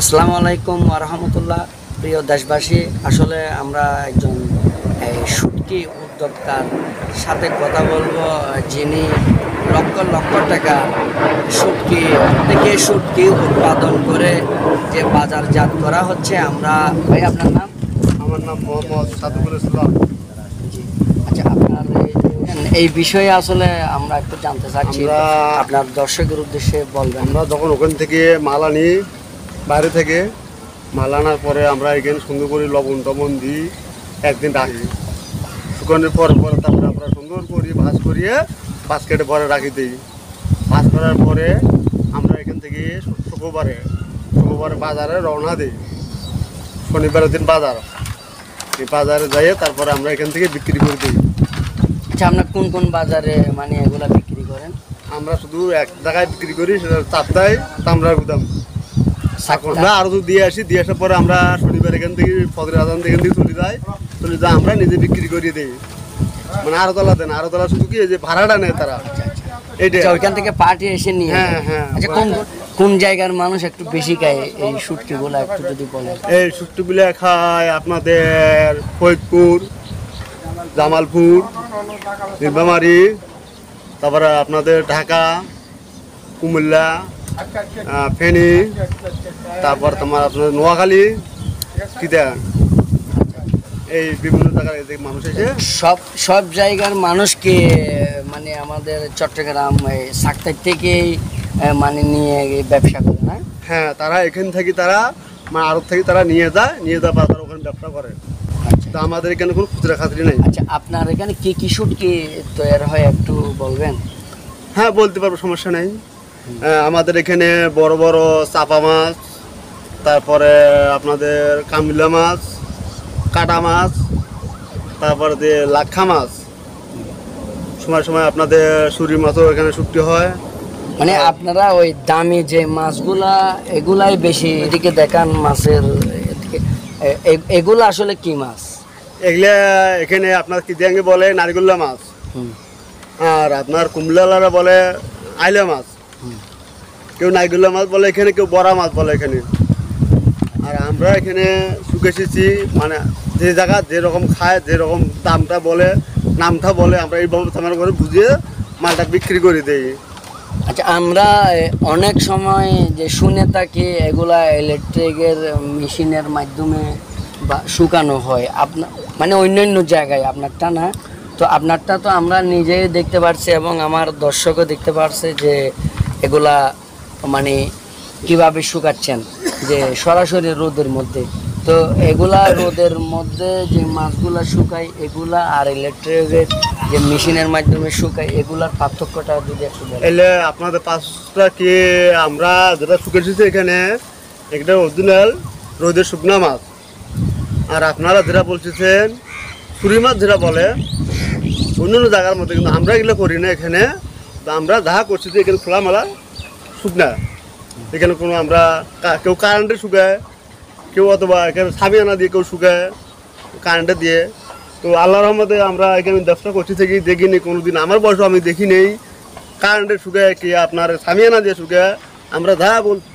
আসসালামু আলাইকুম ওয়া রাহমাতুল্লাহ। প্রিয় দেশবাসী, আসলে আমরা একজন শুটকি উদ্যোক্তার সাথে কথা বলবো, যিনি লক্ষ লক্ষ টাকা শুটকি উৎপাদন করে যে বাজারজাত করা হচ্ছে। আমরা ভাই, আপনার নাম? আমার নাম মোহাম্মদ সাদুকুল ইসলাম। জি, আচ্ছা, আপনার এই বিষয়ে আসলে আমরা একটু জানতে চাচ্ছি, আপনার দর্শকের উদ্দেশ্যে বলবেন। আমরা যখন ওখান থেকে মাল আনি, বাইরে থেকে মাল আনার পরে আমরা এখানে সুন্দর করে লবণ টবণ দিই, একদিন রাখি। শুকানোর পরে তারপরে আমরা সুন্দর করে ভাঁজ করিয়ে বাস্কেটে ভরে রাখি দিই। ভাঁজ করার পরে আমরা এখান থেকে শুক্রবারে বাজারে রওনা দিই। শনিবারের দিন বাজার, এই বাজারে যাইয়ে তারপরে আমরা এখান থেকে বিক্রি করে দিই। আচ্ছা, আপনার কোন কোন বাজারে মানে এগুলা বিক্রি করেন? আমরা শুধু এক জায়গায় বিক্রি করি, সেটা চাপটায় তামরার গুদাম। আমরা আরো দিয়ে আসি, দিয়ে আসার পরে আমরা শনিবার এখান থেকে ফজরের আজান এখান থেকে চলে যাই আমরা নিজে বিক্রি করিয়ে দিই। মানে আরতলা দেন, আরতলা শুধু কি যে ভাড়াটা নেয় তারা, এইটা ওইখান থেকে পার্টি এসে নিয়ে। হ্যাঁ। আচ্ছা, কোন জায়গার মানুষ একটু বেশি খায় এই শুটকিগুলো, একটু যদি বলেন। এই শুটকিগুলো খায় আপনাদের ফরিদপুর, জামালপুর, নীলফামারী, তারপরে আপনাদের ঢাকা, কুমিল্লা, ফেনী, তারপর তোমার আপনার নোয়াখালী, কিদা, এই বিভিন্ন জায়গায় মানুষ এসে সব জায়গার মানুষকে মানে আমাদের চট্টগ্রাম সাকতার থেকেই মানে নিয়ে ব্যবসা করে না? হ্যাঁ, তারা এখান থেকে তারা মানে আড়ত থেকে তারা নিয়ে যায় বা তারা ওখানে ব্যবসা করে। আচ্ছা, তা আমাদের এখানে কোনো খুচরা খাতিরি নেই। আচ্ছা, আপনার এখানে কি শুটকি তৈরি হয় একটু বলবেন? হ্যাঁ, বলতে পারবো, সমস্যা নেই। আমাদের এখানে বড় বড় চাপা মাছ, তারপরে আপনাদের কামিলা মাছ, কাটা মাছ, তারপরে যে লাক্ষা মাছ, সময় সময় আপনাদের সুরি মাছও এখানে শুটকি হয়। মানে আপনারা ওই দামি যে মাছগুলা এগুলাই বেশি এদিকে দেখান মাছের এদিকে, এগুলো আসলে কি মাছ? এগুলা এখানে আপনার কি দিয়ে বলে নারিগুল্লা মাছ, আর আপনার কুমলালারা বলে আইলা মাছ, কেউ নাইগুল্লা মাছ বলে এখানে, কেউ বড়া মাছ বলে এখানে। আর আমরা এখানে শুকেছি মানে যে জায়গা যেরকম খায়, যেরকম দামটা বলে, নামটা বলে, আমরা এইভাবে তোমার করে বুঝিয়ে মালটা বিক্রি করে দিই। আচ্ছা, আমরা অনেক সময় যে শুনে থাকি এগুলা ইলেকট্রিকের মেশিনের মাধ্যমে বা শুকানো হয়, আপনার মানে অন্যান্য জায়গায়, আপনারটা না। তো আপনারটা তো আমরা নিজেই দেখতে পারছি এবং আমার দর্শকও দেখতে পারছে যে এগুলা মানে কিভাবে শুকাচ্ছেন, যে সরাসরি রোদের মধ্যে। তো এগুলা রোদের মধ্যে যে মাছগুলা শুকায় এগুলা আর ইলেকট্রিকের যে মেশিনের মাধ্যমে শুকায় এগুলার পার্থক্যটা যদি একটু বলেন। এলে আপনাদের পাঁচটা কি আমরা যেটা শুকেছি এখানে, একটা অরিজিনাল রোদের শুকনা মাছ, আর আপনারা যেটা বলছেন ছুরি মাছ যেটা বলে অন্য জায়গার মধ্যে, কিন্তু আমরা এগুলো করি না এখানে। আমরা যাহা করছি যে এখানে খোলামেলা শুকনা, এখানে কোনো আমরা কেউ কারেন্টে শুকায়, কেউ অথবা এখানে সাবিয়ানা দিয়ে কেউ শুকায় কারেন্টে দিয়ে। তো আল্লাহর রহমতে আমরা এখানে ব্যবসা করছি থেকে দেখিনি কোনোদিন, আমার বয়সও আমি দেখি নেই কারেন্টে শুকায় কি আপনার সামিয়ানা দিয়ে শুকায়। আমরা যা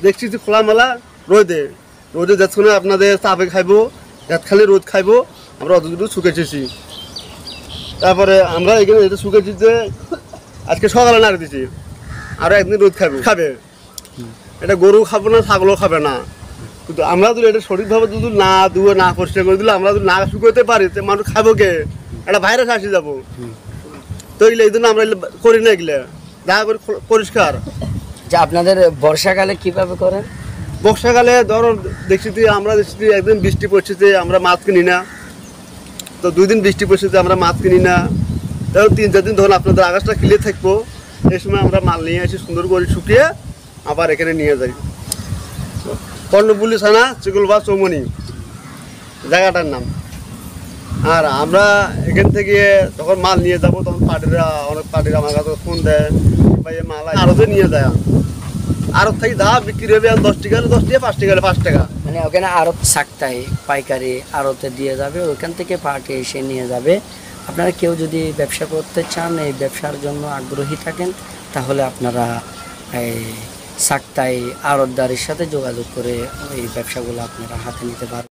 দেখছি যে খোলামেলা রোদে যাচ্ছি আপনাদের চাপে খাইবো, খালি রোদ খাইবো, আমরা অতটুকু শুকেছি। তারপরে আমরা এখানে এটা শুকেছি যে আজকে সকালে নাড়ে দিছি, আরও একদিন রোদ খাবে। এটা গরু খাবো না, ছাগলও খাবে না। কিন্তু আমরা যদি এটা সঠিকভাবে যদি না পরিষ্কার করে দিলে, আমরা যদি না শুকাতে পারি, তো মানুষ খাবো কে? একটা ভাইরাস আসে যাবো। তো এগুলো এই জন্য আমরা করি না, এগুলো দেখা করি পরিষ্কার। যে আপনাদের বর্ষাকালে কিভাবে করেন? বর্ষাকালে ধরো আমরা দেখছি একদিন বৃষ্টি পড়ছে, আমরা মাছ কিনি না। তো 2 দিন বৃষ্টি পড়ছে, আমরা মাছ কিনি না। তাহলে 3-4 দিন ধরুন আপনাদের আকাশটা ক্লিয়ার থাকবো, এই সময় আমরা মাল নিয়ে আসি, সুন্দর করে শুকিয়ে আবার এখানে নিয়ে যাই। কর্ণফুলি থানা, চিকুলবা চৌমনি জায়গাটার নাম। আর আমরা এখান থেকে যখন মাল নিয়ে যাবো, তখন অনেক পার্টিরা আমার কাছে ফোন দেয়, ভাই মাল আরতে নিয়ে যায়। আরত থেকে যা বিক্রি হবে 10 টাকা, 10 টাকা, 5 টাকা, 5 টাকা। মানে ওখানে আড়ত সাকতায় পাইকারি আড়তে দিয়ে যাবে, ওইখান থেকে পার্টি এসে নিয়ে যাবে। আপনারা কেউ যদি ব্যবসা করতে চান, এই ব্যবসার জন্য আগ্রহী থাকেন, তাহলে আপনারা সাক্তাই আড়তদারের সাথে যোগাযোগ করে এই ব্যবসাগুলো আপনারা হাতে নিতে পারবেন।